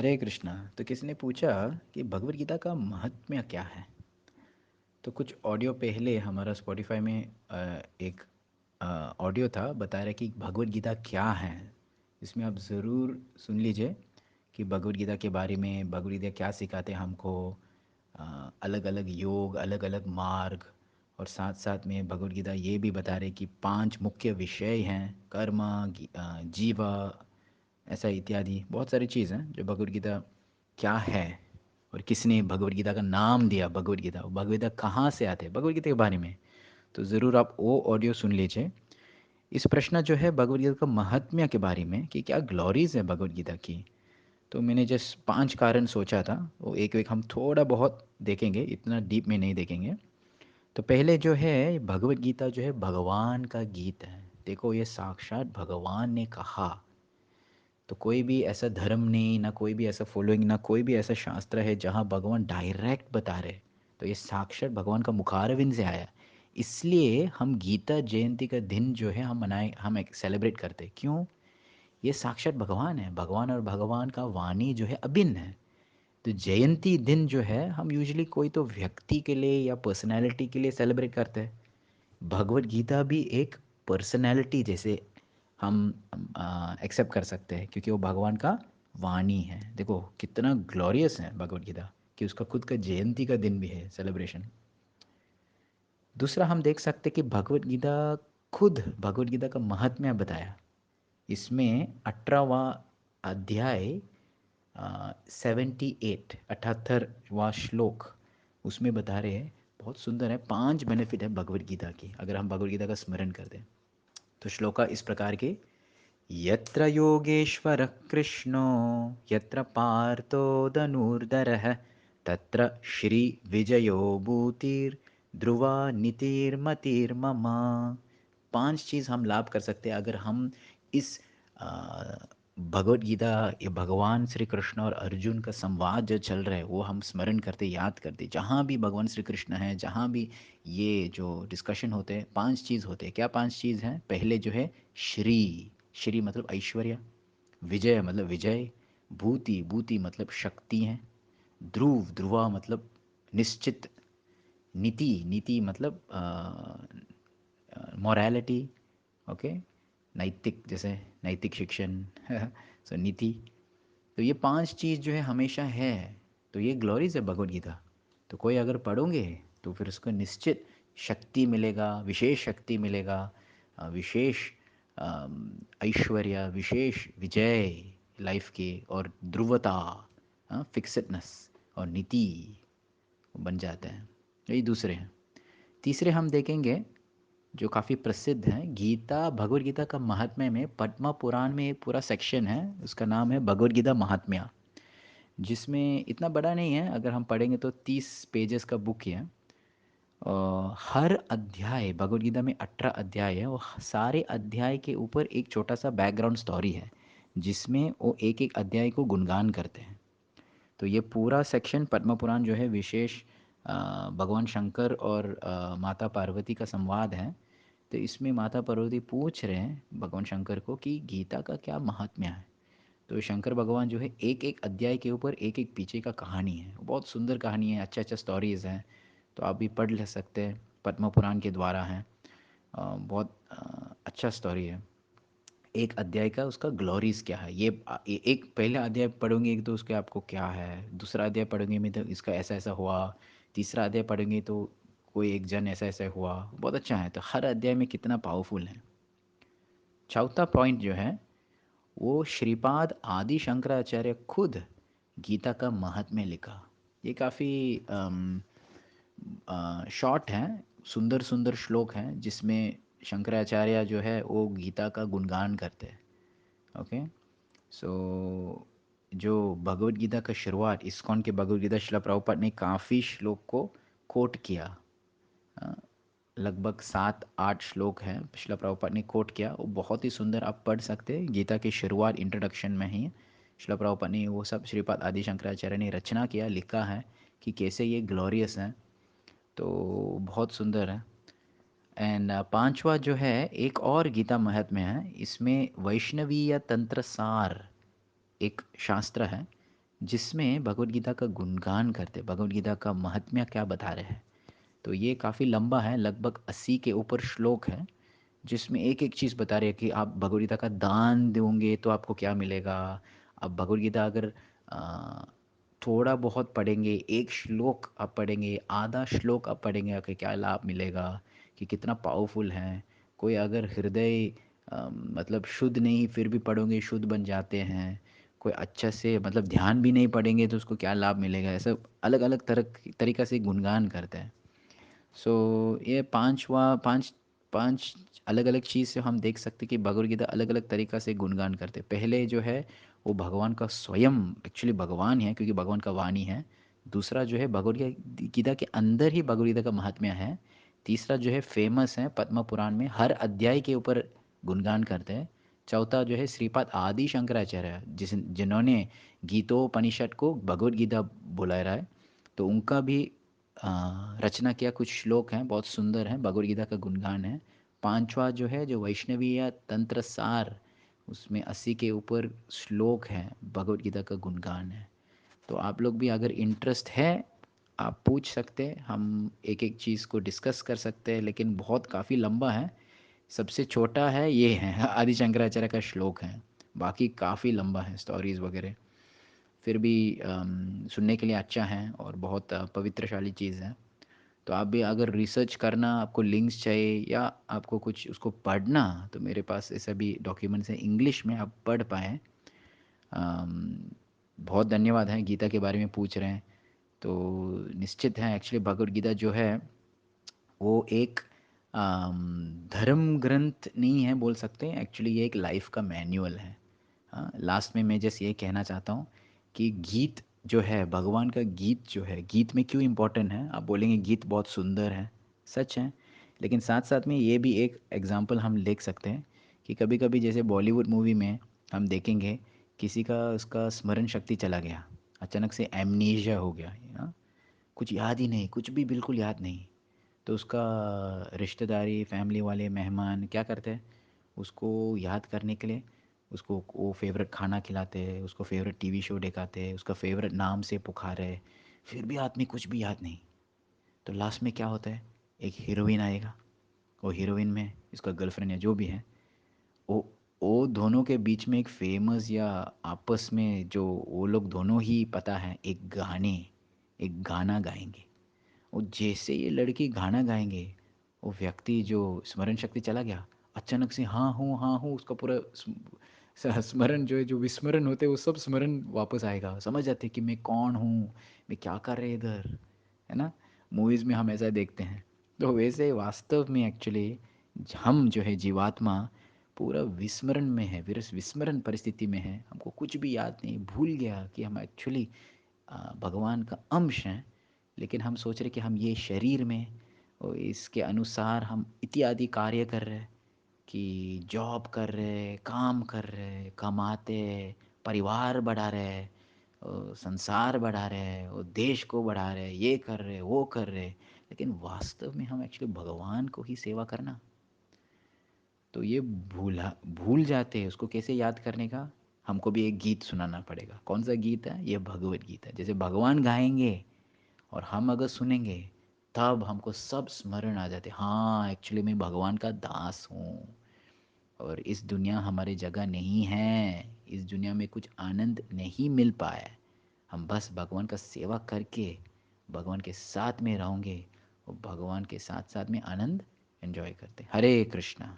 हरे कृष्णा। तो किसी ने पूछा कि भगवत गीता का महात्म्य क्या है। तो कुछ ऑडियो पहले हमारा स्पॉटिफाई में एक ऑडियो था बता रहा कि भगवत गीता क्या है। इसमें आप ज़रूर सुन लीजिए कि भगवत गीता के बारे में भगवत गीता क्या सिखाते हैं हमको। अलग अलग योग, अलग अलग मार्ग, और साथ साथ में भगवत गीता ये भी बता रहे कि 5 मुख्य विषय हैं: कर्म, जीवा, ऐसा इत्यादि बहुत सारी चीज़ हैं जो भगवत गीता क्या है और किसने भगवत गीता का नाम दिया। भगवत गीता, भगवत गीता कहाँ से आते हैं भगवत गीता के बारे में। तो ज़रूर आप वो ऑडियो सुन लीजिए। इस प्रश्न जो है भगवत गीता का महात्म्य के बारे में कि क्या ग्लोरीज है भगवत गीता की। तो मैंने जस्ट 5 कारण सोचा था, वो एक एक हम थोड़ा बहुत देखेंगे, इतना डीप में नहीं देखेंगे। तो पहले जो है भगवत गीता जो है भगवान का गीत है। देखो, ये साक्षात भगवान ने कहा। तो कोई भी ऐसा धर्म नहीं, ना कोई भी ऐसा फॉलोइंग, ना कोई भी ऐसा शास्त्र है जहाँ भगवान डायरेक्ट बता रहे। तो ये साक्षात भगवान का मुखारविंद से आया। इसलिए हम गीता जयंती का दिन जो है हम एक सेलिब्रेट करते हैं। क्यों? ये साक्षात भगवान है। भगवान और भगवान का वाणी जो है अभिन्न है। तो जयंती दिन जो है हम यूजुअली कोई तो व्यक्ति के लिए या पर्सनैलिटी के लिए सेलिब्रेट करते हैं। भगवत गीता भी एक पर्सनैलिटी जैसे हम एक्सेप्ट कर सकते हैं, क्योंकि वो भगवान का वाणी है। देखो कितना ग्लोरियस है भगवत गीता कि उसका खुद का जयंती का दिन भी है सेलिब्रेशन। दूसरा हम देख सकते हैं कि भगवत गीता, खुद भगवत गीता का महात्म्य बताया। इसमें 18वां अध्याय, 78वां श्लोक, उसमें बता रहे हैं, बहुत सुंदर है। 5 बेनिफिट है भगवत गीता की अगर हम भगवत गीता का स्मरण करते हैं। तो श्लोका इस प्रकार के: यत्र योगेश्वरः कृष्णो, यत्र पार्थो धनुर्धरः, तत्र श्रीविजयो भूतिर्ध्रुवा नीतिर्मतिर्मम। 5 चीज़ हम लाभ कर सकते हैं अगर हम इस भगवत गीता, ये भगवान श्री कृष्ण और अर्जुन का संवाद जो चल रहा है वो हम स्मरण करते, याद करते। जहाँ भी भगवान श्री कृष्ण है, जहाँ भी ये जो डिस्कशन होते हैं, 5 चीज़ होते हैं। क्या 5 चीज़ हैं? पहले जो है श्री, श्री मतलब ऐश्वर्य, विजय मतलब विजय, भूति, भूति मतलब शक्ति है, ध्रुव, ध्रुवा मतलब निश्चित, नीति, नीति मतलब मॉरलिटी, ओके, नैतिक, जैसे नैतिक शिक्षण सो नीति। तो ये 5 चीज़ जो है हमेशा है। तो ये ग्लोरीज है भगवत गीता। तो कोई अगर पढ़ोगे तो फिर उसको निश्चित शक्ति मिलेगा, विशेष शक्ति मिलेगा, विशेष ऐश्वर्य, विशेष विजय लाइफ के, और ध्रुवता, फिक्सडनेस, और नीति बन जाते हैं। यही दूसरे हैं। तीसरे हम देखेंगे जो काफ़ी प्रसिद्ध हैं, गीता, भगवद गीता का महात्म्य में पद्म पुराण में एक पूरा सेक्शन है, उसका नाम है भगवद गीता महात्म्य। जिसमें इतना बड़ा नहीं है, अगर हम पढ़ेंगे तो 30 पेजेस का बुक है। हर अध्याय, भगवद गीता में 18 अध्याय है, वो सारे अध्याय के ऊपर एक छोटा सा बैकग्राउंड स्टोरी है जिसमें वो एक एक अध्याय को गुणगान करते हैं। तो ये पूरा सेक्शन पद्म पुराण जो है विशेष भगवान शंकर और माता पार्वती का संवाद है। तो इसमें माता पार्वती पूछ रहे हैं भगवान शंकर को कि गीता का क्या महात्म्य है। तो शंकर भगवान जो है एक एक अध्याय के ऊपर एक एक पीछे का कहानी है, बहुत सुंदर कहानी है, अच्छा अच्छा स्टोरीज़ हैं। तो आप भी पढ़ ले सकते हैं, पद्म पुराण के द्वारा हैं। बहुत अच्छा स्टोरी है। एक अध्याय का उसका ग्लोरीज क्या है, एक पहला अध्याय पढ़ोगे तो उसके आपको क्या है, दूसरा अध्याय पढ़ोगे में तो इसका ऐसा ऐसा हुआ, तीसरा अध्याय पढ़ेंगे तो कोई एक जन ऐसा ऐसा हुआ। बहुत अच्छा है। तो हर अध्याय में कितना पावरफुल है। चौथा पॉइंट जो है वो श्रीपाद आदि शंकराचार्य खुद गीता का महात्म्य लिखा। ये काफ़ी शॉर्ट हैं, सुंदर सुंदर श्लोक हैं जिसमें शंकराचार्य जो है वो गीता का गुणगान करते हैं। ओके। सो जो भगवत गीता का शुरुआत, इस्कॉन के भगवत गीता, शिला प्रभुपाद ने काफ़ी श्लोक को कोट किया। अ, लगभग 7-8 श्लोक हैं शिला प्रभुपाद ने कोट किया, वो बहुत ही सुंदर, आप पढ़ सकते हैं। गीता की शुरुआत इंट्रोडक्शन में ही शिला प्रभुपाद ने वो सब, श्रीपाद आदि शंकराचार्य ने रचना किया, लिखा है कि कैसे ये ग्लोरियस है। तो बहुत सुंदर है। एंड पांचवा जो है एक और गीता महात्म्य है, इसमें वैष्णवीय तंत्र सार एक शास्त्र है जिसमें भगवद गीता का गुणगान करते, भगवद गीता का महात्म्य क्या बता रहे हैं। तो ये काफ़ी लंबा है, लगभग 80 के ऊपर श्लोक है, जिसमें एक एक चीज़ बता रहे हैं कि आप भगवद गीता का दान दोगे तो आपको क्या मिलेगा। आप भगवद गीता अगर अ, थोड़ा बहुत पढ़ेंगे, एक श्लोक आप पढ़ेंगे, आधा श्लोक आप पढ़ेंगे, आपको क्या लाभ मिलेगा, कि कितना पावरफुल है। कोई अगर हृदय मतलब शुद्ध नहीं फिर भी पढ़ोगे शुद्ध बन जाते हैं। कोई अच्छा से मतलब ध्यान भी नहीं पढ़ेंगे तो उसको क्या लाभ मिलेगा। ऐसा अलग अलग तरह तरीक़ा से गुणगान करते हैं। सो ये पांचवा पांच पांच अलग अलग चीज़ से हम देख सकते हैं कि भगवद गीता अलग अलग तरीक़ा से गुणगान करते हैं। पहले जो है वो भगवान का स्वयं, एक्चुअली भगवान है क्योंकि भगवान का वाणी है। दूसरा जो है भगवद गीता के अंदर ही भगवद गीता का महात्म्य है। तीसरा जो है फेमस है पद्म पुराण में हर अध्याय के ऊपर गुणगान करते हैं। चौथा जो है श्रीपाद आदि शंकराचार्य जिन्होंने गीतोपनिषद को भगवद गीता बुलाया है, तो उनका भी रचना किया कुछ श्लोक हैं, बहुत सुंदर हैं, भगवद गीता का गुणगान है। पांचवा जो है जो वैष्णवीय तंत्र सार, उसमें 80 के ऊपर श्लोक हैं, भगवद गीता का गुणगान है। तो आप लोग भी अगर इंटरेस्ट है आप पूछ सकते हैं, हम एक एक चीज़ को डिस्कस कर सकते हैं, लेकिन बहुत काफ़ी लंबा है। सबसे छोटा है ये है आदि शंकराचार्य का श्लोक है, बाकी काफ़ी लंबा है स्टोरीज वगैरह। फिर भी सुनने के लिए अच्छा है और बहुत पवित्रशाली चीज़ है। तो आप भी अगर रिसर्च करना, आपको लिंक्स चाहिए या आपको कुछ उसको पढ़ना, तो मेरे पास ऐसा भी डॉक्यूमेंट्स है इंग्लिश में, आप पढ़ पाएँ। बहुत धन्यवाद है गीता के बारे में पूछ रहे हैं। तो निश्चित है एक्चुअली भगवद गीता जो है वो एक धर्म ग्रंथ नहीं है बोल सकते हैं, एक्चुअली ये एक लाइफ का मैनुअल है। हाँ, लास्ट में मैं जैसे ये कहना चाहता हूँ कि गीत जो है, भगवान का गीत जो है, गीत में क्यों इम्पोर्टेंट है। आप बोलेंगे गीत बहुत सुंदर है, सच है, लेकिन साथ साथ में ये भी एक एग्जांपल हम देख सकते हैं कि कभी कभी जैसे बॉलीवुड मूवी में हम देखेंगे किसी का उसका स्मरण शक्ति चला गया, अचानक से एमनीशिया हो गया, हाँ, कुछ याद ही नहीं, कुछ भी बिल्कुल याद नहीं। तो उसका रिश्तेदारी फैमिली वाले मेहमान क्या करते हैं, उसको याद करने के लिए उसको वो फेवरेट खाना खिलाते हैं, उसको फेवरेट टीवी शो दिखाते हैं, उसका फेवरेट नाम से पुकारे, फिर भी आदमी कुछ भी याद नहीं। तो लास्ट में क्या होता है, एक हीरोइन आएगा, वो हीरोइन में इसका गर्लफ्रेंड या जो भी है, वो वो दोनों के बीच में एक फेमस या आपस में जो वो लोग दोनों ही पता है एक गाना गाएंगे। और जैसे ये लड़की गाना गाएंगे, वो व्यक्ति जो स्मरण शक्ति चला गया, अचानक से हाँ हूँ उसका पूरा स्मरण जो है, जो विस्मरण होते हैं वो सब स्मरण वापस आएगा, समझ जाते कि मैं कौन हूँ, मैं क्या कर रहे इधर, है ना। मूवीज़ में हम ऐसा देखते हैं। तो वैसे वास्तव में एक्चुअली हम जो है जीवात्मा पूरा विस्मरण में है, विस्मरण परिस्थिति में है, हमको कुछ भी याद नहीं, भूल गया कि हम एक्चुअली भगवान का अंश हैं। लेकिन हम सोच रहे कि हम ये शरीर में और इसके अनुसार हम इत्यादि कार्य कर रहे हैं, कि जॉब कर रहे, काम कर रहे, कमाते, परिवार बढ़ा रहे, संसार बढ़ा रहे और देश को बढ़ा रहे, ये कर रहे वो कर रहे, लेकिन वास्तव में हम एक्चुअली भगवान को ही सेवा करना। तो ये भूल जाते हैं, उसको कैसे याद करने का, हमको भी एक गीत सुनाना पड़ेगा। कौन सा गीत है, ये भगवत गीता है। जैसे भगवान गाएंगे और हम अगर सुनेंगे, तब हमको सब स्मरण आ जाते, हाँ एक्चुअली मैं भगवान का दास हूँ और इस दुनिया हमारी जगह नहीं है, इस दुनिया में कुछ आनंद नहीं मिल पाया है। हम बस भगवान का सेवा करके भगवान के साथ में रहोगे और भगवान के साथ साथ में आनंद एंजॉय करते। हरे कृष्णा।